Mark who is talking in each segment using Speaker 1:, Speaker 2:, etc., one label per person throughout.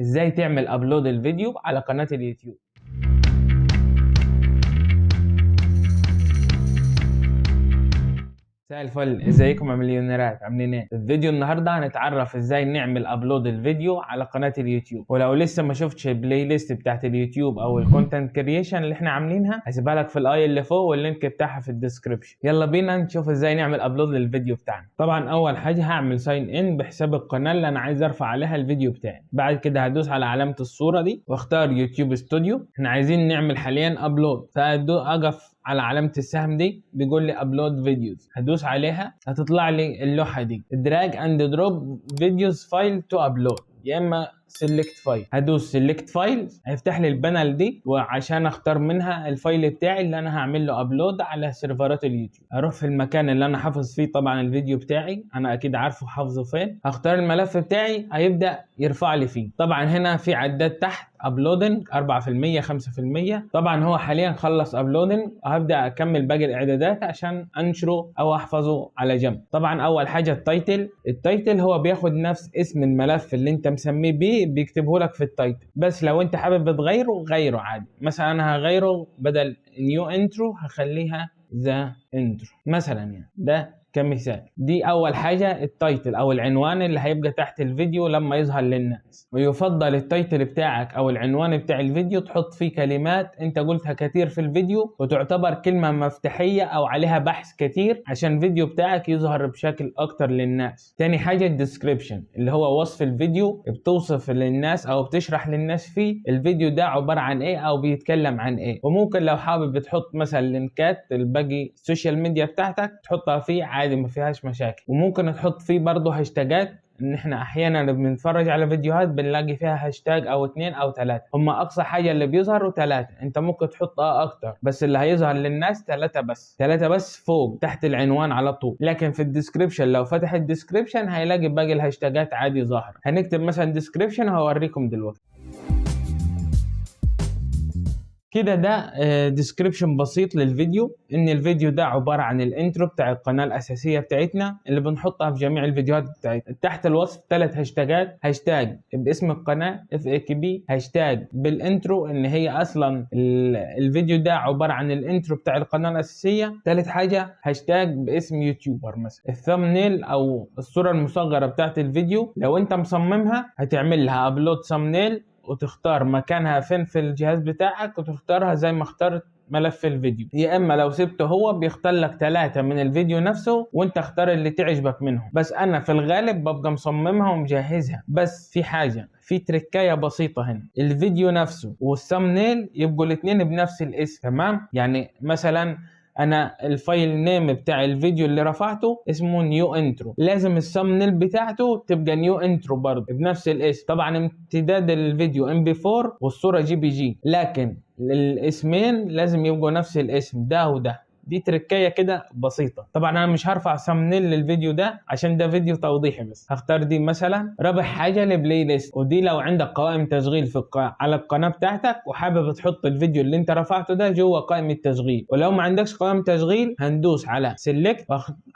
Speaker 1: ازاي تعمل ابلود الفيديو على قناة اليوتيوب. مساء الفل، ازيكم يا مليونيرات؟ عاملين ايه؟ في الفيديو النهارده هنتعرف ازاي نعمل ابلود الفيديو على قناه اليوتيوب. ولو لسه ما شفتش البلاي ليست بتاعت اليوتيوب او الكونتنت كرييشن اللي احنا عاملينها، هسيبها لك في الاي اللي فوق واللينك بتاعها في الديسكربشن. يلا بينا نشوف ازاي نعمل ابلود للفيديو بتاعنا. طبعا اول حاجه هعمل ساين ان بحساب القناه اللي انا عايز ارفع عليها الفيديو بتاعي. بعد كده هدوس على علامه الصوره دي واختار يوتيوب ستوديو. احنا عايزين نعمل حاليا ابلود، فاقف على علامة السهم دي بيقول لي ابلود فيديوز، هدوس عليها هتطلع لي اللوحة دي دراج اند دروب فيديوز فايل تو ابلود، يا اما سيلكت فايل. هدوس سيلكت فايل هيفتح لي البانل دي، وعشان اختار منها الفايل بتاعي اللي انا هعمل له ابلود على سيرفرات اليوتيوب. اروح في المكان اللي انا حافظ فيه طبعا الفيديو بتاعي، انا اكيد عارفه حافظه فين. هختار الملف بتاعي هيبدا يرفع لي فيه. طبعا هنا في عداد تحت ابلودنج 4% 5%. طبعا هو حاليا خلص ابلودنج، هبدا اكمل باقي الاعدادات عشان انشره او احفظه على جنب. طبعا اول حاجه التايتل هو بياخد نفس اسم الملف اللي انت مسميه بيه، بيكتبه لك في التايتل. بس لو انت حابب تغيره غيره عادي. مثلا انا هغيره بدل نيو انترو هخليها ذا انترو مثلا، يعني ده كمثال. دي اول حاجه التايتل او العنوان اللي هيبقى تحت الفيديو لما يظهر للناس. ويفضل التايتل بتاعك او العنوان بتاع الفيديو تحط فيه كلمات انت قلتها كتير في الفيديو وتعتبر كلمه مفتاحيه او عليها بحث كتير عشان الفيديو بتاعك يظهر بشكل اكتر للناس. تاني حاجه الديسكريبشن اللي هو وصف الفيديو، بتوصف للناس او بتشرح للناس فيه الفيديو ده عباره عن ايه او بيتكلم عن ايه. وممكن لو حابب تحط مثلا لينكات الباقي السوشيال ميديا بتاعتك تحطها فيه عادي، ما فيهاش مشاكل. وممكن تحط فيه برضه هاشتاجات، ان احنا احيانا بنتفرج على فيديوهات بنلاقي فيها هاشتاج او 2 أو 3، هم اقصى حاجه اللي بيظهروا 3. انت ممكن تحط اكتر، بس اللي هيظهر للناس 3 بس فوق تحت العنوان على طول. لكن في الديسكريبشن لو فتح الديسكريبشن هيلاقي باقي الهاشتاجات عادي ظاهره. هنكتب مثلا ديسكريبشن هوريكم دلوقتي كده. ده ديسكريبشن بسيط للفيديو، ان الفيديو ده عباره عن الانترو بتاع القناه الاساسيه بتاعتنا اللي بنحطها في جميع الفيديوهات بتاعتنا. تحت الوصف 3 هاشتاجات، هاشتاج باسم القناه FAQB، هاشتاج بالانترو ان هي اصلا الفيديو ده عباره عن الانترو بتاع القناه الاساسيه. ثالث حاجه هاشتاج باسم يوتيوبر مثلا. الثامنيل او الصوره المصغره بتاعت الفيديو لو انت مصممها هتعمل لها ابلود ثامنيل وتختار مكانها فين في الجهاز بتاعك وتختارها زي ما اخترت ملف الفيديو. يا اما لو سبته هو بيختار لك 3 من الفيديو نفسه وانت اختار اللي تعجبك منهم. بس انا في الغالب ببقى مصممها ومجهزها. بس في تركايه بسيطه هنا، الفيديو نفسه والثامنيل يبقوا الاثنين بنفس الاسم. تمام؟ يعني مثلا انا الفايل نيم بتاع الفيديو اللي رفعته اسمه نيو انترو، لازم الثامبنيل بتاعته تبقى نيو انترو برضه بنفس الاسم. طبعا امتداد الفيديو MP4 والصوره JPG، لكن الاسمين لازم يبقوا نفس الاسم ده وده. دي تركية كده بسيطة. طبعا انا مش هرفع ثامبنيل للفيديو ده عشان ده فيديو توضيحي بس. هختار دي مثلا رابع حاجة لبلاي ليست، ودي لو عندك قوائم تشغيل على القناة بتاعتك وحابب تحط الفيديو اللي انت رفعته ده جوه قائمة تشغيل. ولو ما عندكش قائمة تشغيل هندوس على سيلكت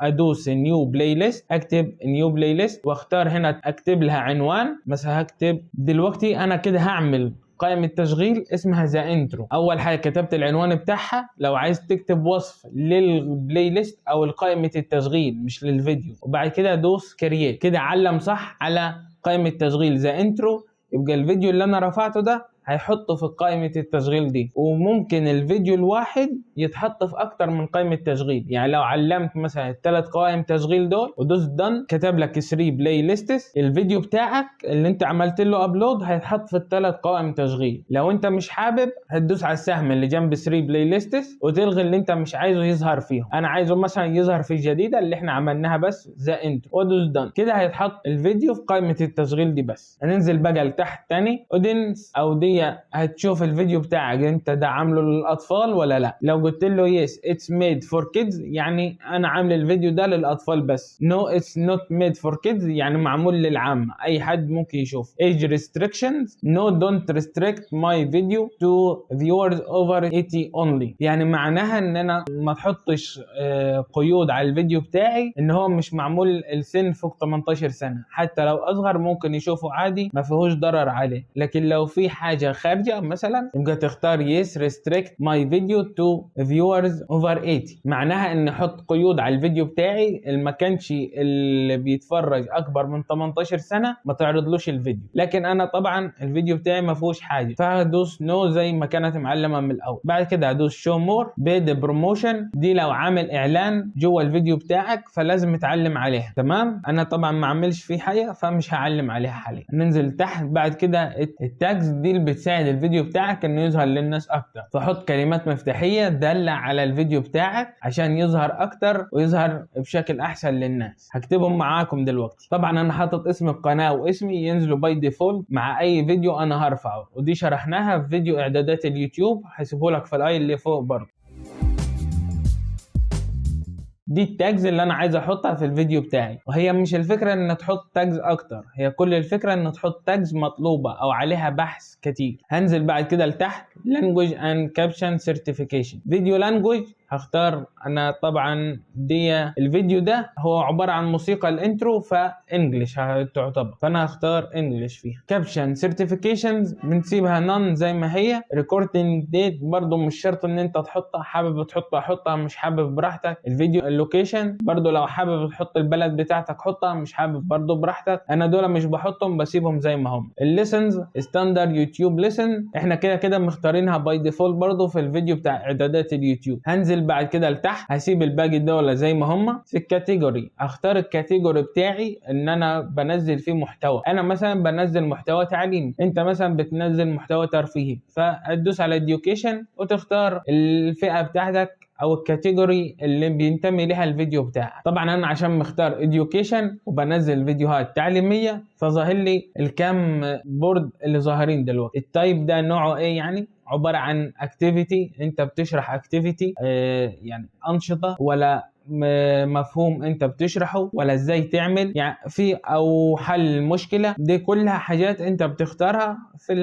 Speaker 1: وادوس نيو بلاي ليست، اكتب نيو بلاي ليست واختار هنا اكتب لها عنوان. مثلا هكتب دلوقتي انا كده هعمل قائمة تشغيل اسمها ذا انترو. اول حاجة كتبت العنوان بتاعها. لو عايز تكتب وصف للبلاي ليست او قائمة التشغيل مش للفيديو، وبعد كده دوس كرييت. كده علم صح على قائمة تشغيل ذا انترو، يبقى الفيديو اللي انا رفعته ده هيحطه في قائمة التشغيل دي. وممكن الفيديو الواحد يتحط في اكتر من قائمة تشغيل. يعني لو علمت مثلا ال3 قوائم تشغيل دول ودوس دن كتب لك 3 بلاي ليستس، الفيديو بتاعك اللي انت عملت له ابلود هيتحط في ال3 قوائم تشغيل. لو انت مش حابب هتدوس على السهم اللي جنب 3 بلاي ليستس وتلغي اللي انت مش عايزه يظهر فيهم. انا عايزه مثلا يظهر في الجديدة اللي احنا عملناها بس ذا انترو، ودوس دن. كده هيتحط الفيديو في قائمة التشغيل دي بس. هننزل بقى لتحت تاني اودينس او دي هي هتشوف الفيديو بتاعك انت ده عامله للاطفال ولا لا. لو قلت له yes it's made for kids يعني انا عامل الفيديو ده للاطفال بس. no it's not made for kids يعني معمول للعامة، اي حد ممكن يشوف. age restrictions no don't restrict my video to viewers over 80 only يعني معناها ان انا ما تحطش قيود على الفيديو بتاعي ان هو مش معمول السن فوق 18 سنة، حتى لو اصغر ممكن يشوفه عادي ما فيهوش ضرر عليه. لكن لو في حاجة خارجة مثلا يبقى تختار yes restrict my video to viewers over 80 معناها ان احط قيود على الفيديو بتاعي ما كانش اللي بيتفرج اكبر من 18 سنة ما تعرضلوش الفيديو. لكن انا طبعا الفيديو بتاعي ما فيهوش حاجة فهدوس نو زي ما كانت معلمة من الاول. بعد كده هدوس شو مور بيد بروموشن، دي لو عامل اعلان جوه الفيديو بتاعك فلازم تعلم عليها. تمام، انا طبعا ما عملش فيه حاجة فمش هعلم عليها حاليا. ننزل تحت بعد كده التاجز دي اللي بتساعد الفيديو بتاعك انه يظهر للناس اكتر، فحط كلمات مفتاحية تدل على الفيديو بتاعك عشان يظهر اكتر ويظهر بشكل احسن للناس. هكتبهم معاكم دلوقتي. طبعا انا حاطط اسم القناة واسمي ينزلوا باي ديفولت مع اي فيديو انا هرفعه، ودي شرحناها في فيديو اعدادات اليوتيوب هسيبه لك في الاي اللي فوق برضه. دي التاجز اللي انا عايز احطها في الفيديو بتاعي، وهي مش الفكرة ان تحط تاجز اكتر، هي كل الفكرة ان تحط تاجز مطلوبة او عليها بحث كتير. هنزل بعد كده لتحت language and caption certification. فيديو language هختار انا طبعا دي الفيديو ده هو عبارة عن موسيقى الانترو فانجلش تعتبر، فانا هختار انجلش فيها. كابشن سيرتيفيكيشنز بنسيبها نون زي ما هي. ريكوردينج ديت برضو مش شرط ان انت تحطها، حابب تحطها حطها، مش حابب براحتك. الفيديو اللوكيشن برضو لو حابب تحط البلد بتاعتك حطها، مش حابب برضو براحتك. انا دول مش بحطهم بسيبهم زي ما هم. الليسنز ستاندرد يوتيوب ليسن احنا كده كده مختارينها باي ديفولت برضو في الفيديو بتاع اعدادات اليوتيوب. هنزل بعد كده لتحت هسيب الباقي دول زي ما هم. في الكاتيجوري اختار الكاتيجوري بتاعي ان انا بنزل فيه محتوى. انا مثلا بنزل محتوى تعليمي، انت مثلا بتنزل محتوى ترفيهي، فتدوس على education وتختار الفئة بتاعتك او الكاتيجوري اللي بينتمي لها الفيديو بتاعك. طبعا انا عشان مختار education وبنزل فيديوهات تعليمية فظاهر لي الكام بورد اللي ظاهرين دلوقتي. التايب ده نوعه ايه؟ يعني عبارة عن activity، انت بتشرح activity يعني انشطة، ولا مفهوم انت بتشرحه، ولا ازاي تعمل يعني في او حل مشكلة. دي كلها حاجات انت بتختارها في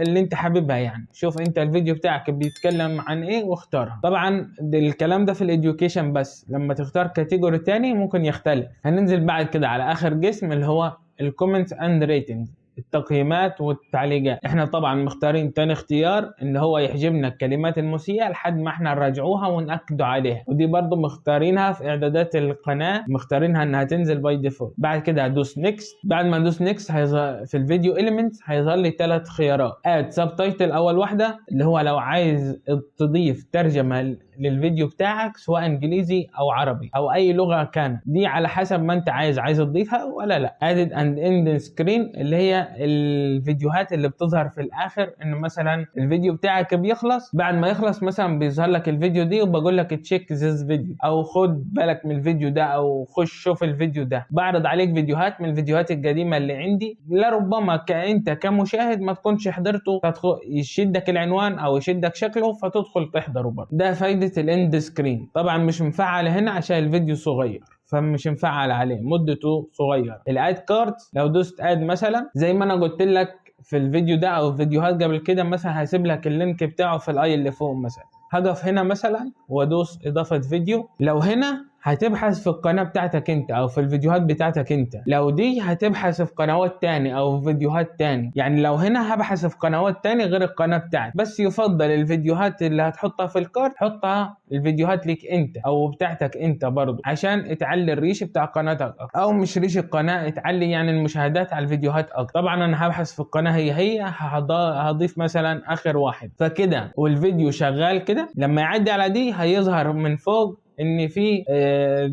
Speaker 1: اللي انت حاببها. يعني شوف انت الفيديو بتاعك بيتكلم عن ايه واختارها. طبعا الكلام ده في الاديوكيشن بس، لما تختار كاتيجوري تاني ممكن يختلف. هننزل بعد كده على اخر قسم اللي هو الكومنتس اند ريتنجز، التقييمات والتعليقات. احنا طبعا مختارين تاني اختيار ان هو يحجبنا الكلمات المسيئة لحد ما احنا نراجعوها ونأكدوا عليها، ودي برضو مختارينها في اعدادات القناة، مختارينها انها تنزل باي ديفولت. بعد كده هدوس نيكست. بعد ما ادوس نيكست في الفيديو اليمنتس هيظهر لي 3 خيارات. اد سبتايتل اول واحدة اللي هو لو عايز تضيف ترجمة للفيديو بتاعك سواء انجليزي او عربي او اي لغة كانت، دي على حسب ما انت عايز تضيفها ولا لا. ادد اند اند سكرين اللي هي الفيديوهات اللي بتظهر في الاخر، ان مثلا الفيديو بتاعك بيخلص، بعد ما يخلص مثلا بيظهر لك الفيديو دي وبقول لك تشيك ذيس فيديو، او خد بالك من الفيديو ده، او خش شوف الفيديو ده. بعرض عليك فيديوهات من الفيديوهات القديمة اللي عندي، لربما انت كمشاهد ما تكونش حضرته، يشدك العنوان او يشدك شكله فتدخل تحضره برضه. ده فايدة الاند سكرين. طبعا مش مفعل هنا عشان الفيديو صغير فمش مفعل عليه، مدته صغيره. الاد كارد لو دوست اد مثلا زي ما انا قلت لك في الفيديو ده او فيديوهات قبل كده، مثلا هسيب لك اللينك بتاعه في الاي اللي فوق مثلا. هقف هنا مثلا وادوس اضافه فيديو. لو هنا هتبحث في القناة بتاعتك انت او في الفيديوهات بتاعتك انت، لو دي هتبحث في قنوات تاني او فيديوهات تاني. يعني لو هنا هبحث في قنوات تاني غير القناة بتاعتك، بس يفضل الفيديوهات اللي هتحطها في الكارت حطها الفيديوهات ليك انت او بتاعتك انت برضو، عشان تعلي الريش بتاع قناتك اكتر، او مش ريش القناة، تعلي يعني المشاهدات على الفيديوهات اكتر. طبعا انا هبحث في القناة هي هضيف مثلا اخر واحد فكده، والفيديو شغال كده. لما يعدي على دي هيظهر من فوق ان في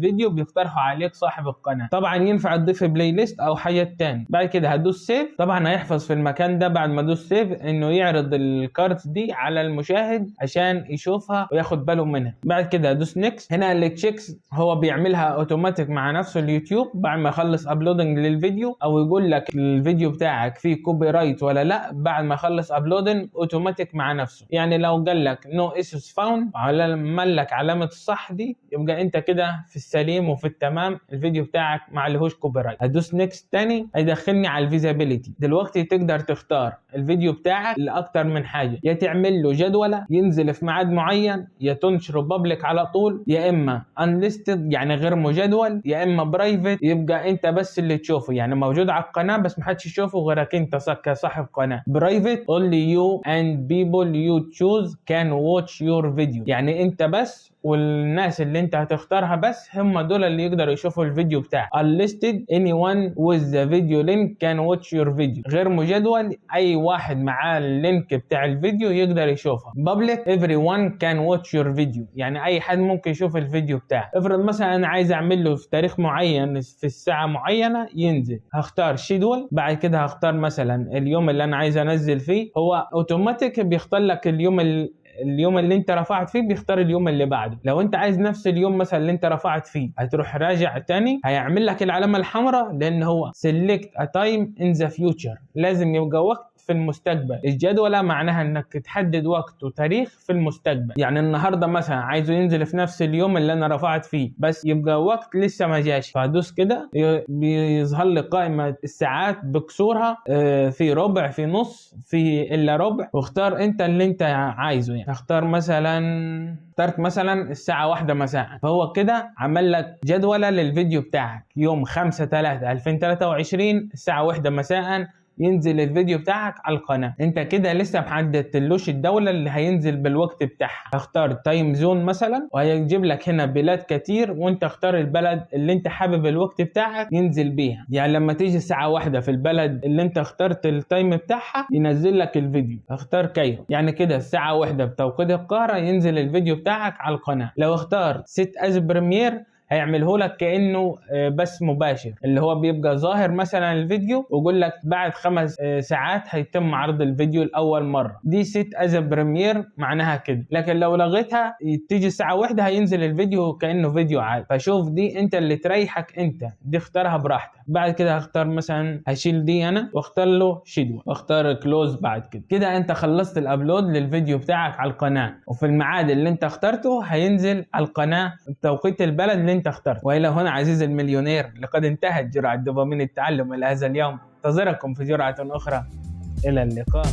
Speaker 1: فيديو بيقترحه عليك صاحب القناه. طبعا ينفع تضيف بلاي ليست او حاجات تاني. بعد كده هدوس سيف. طبعا هيحفظ في المكان ده بعد ما ادوس سيف انه يعرض الكارت دي على المشاهد عشان يشوفها وياخد باله منها. بعد كده هدوس نيكست. هنا التشيكس هو بيعملها اوتوماتيك مع نفسه اليوتيوب بعد ما يخلص ابلودنج للفيديو، او يقول لك الفيديو بتاعك فيه كوبي رايت ولا لا بعد ما يخلص ابلودنج اوتوماتيك مع نفسه. يعني لو قال لك نو ايشوز فاوند عمل لك علامه الصح دي يبقى انت كده في السليم وفي التمام، الفيديو بتاعك ما عليهوش كوبي رايت. هدوس نيكست تاني هيدخلني على الفيزابيليتي. دلوقتي تقدر تختار الفيديو بتاعك لاكتر من حاجه، يا تعمل له جدوله ينزل في ميعاد معين، يا تنشره بابليك على طول، يا اما انليستد يعني غير مجدول، يا اما برايفت يبقى انت بس اللي تشوفه يعني موجود على القناه بس محدش يشوفه غيرك انت كصاحب قناه. برايفت only you and people you choose can watch your video، يعني انت بس والناس اللي انت هتختارها بس هم دول اللي يقدروا يشوفوا الفيديو بتاعك. unlisted anyone with the video link can watch your video، غير مجدول اي واحد معاه اللينك بتاع الفيديو يقدر يشوفها. public everyone can watch your video، يعني اي حد ممكن يشوف الفيديو بتاعك. افرض مثلا انا عايز اعمل له في تاريخ معين في الساعه معينه ينزل، هختار شيدول. بعد كده هختار مثلا اليوم اللي انا عايز انزل فيه، هو اوتوماتيك بيختار لك اليوم اللي انت رفعت فيه بيختار اليوم اللي بعده. لو انت عايز نفس اليوم مثلا اللي انت رفعت فيه هتروح راجع تاني هيعمل لك العلامه الحمراء لان هو select a time in the future، لازم يبقى وقت في المستقبل. الجدولة معناها انك تحدد وقت وتاريخ في المستقبل، يعني النهارده مثلا عايزه ينزل في نفس اليوم اللي انا رفعت فيه بس يبقى وقت لسه ما جاش، فهدوس كده بيظهر لي قائمة الساعات بكسورها، في ربع، في نص، في الا ربع، واختار انت اللي انت عايزه. يعني اختار مثلا الساعة 1 مساء، فهو كده عمل لك جدولة للفيديو بتاعك يوم 5/3/2023 الساعة 1 مساء ينزل الفيديو بتاعك على القناة. انت كده لسه محددتلوش الدولة اللي هينزل بالوقت بتاعها. اختار تايم زون مثلا وهيجيب لك هنا بلاد كتير وانت اختار البلد اللي انت حابب الوقت بتاعك ينزل بيها. يعني لما تيجي الساعة 1 في البلد اللي انت اخترت التايم بتاعها ينزل لك الفيديو. اختار كايرو، يعني كده الساعة 1 بتوقيت القاهرة ينزل الفيديو بتاعك على القناة. لو اختار ست از بريمير هيعمله لك كأنه بس مباشر، اللي هو بيبقى ظاهر مثلا الفيديو ويقول لك بعد 5 ساعات هيتم عرض الفيديو لأول مرة. دي ست از بريمير معناها كده. لكن لو لغيتها تيجي الساعة 1 هينزل الفيديو كأنه فيديو عادي. فشوف دي انت اللي تريحك، انت دي اختارها براحتك. بعد كده هختار مثلا هشيل دي انا واختار له شيدول واختار كلوز. بعد كده انت خلصت الابلود للفيديو بتاعك على القناة، وفي الميعاد اللي انت اخترته هينزل على القناة بتوقيت البلد اللي انت اخترته. والى هنا عزيزي المليونير لقد انتهت جرعة دوبامين التعلم إلى هذا اليوم. انتظركم في جرعة أخرى. إلى اللقاء.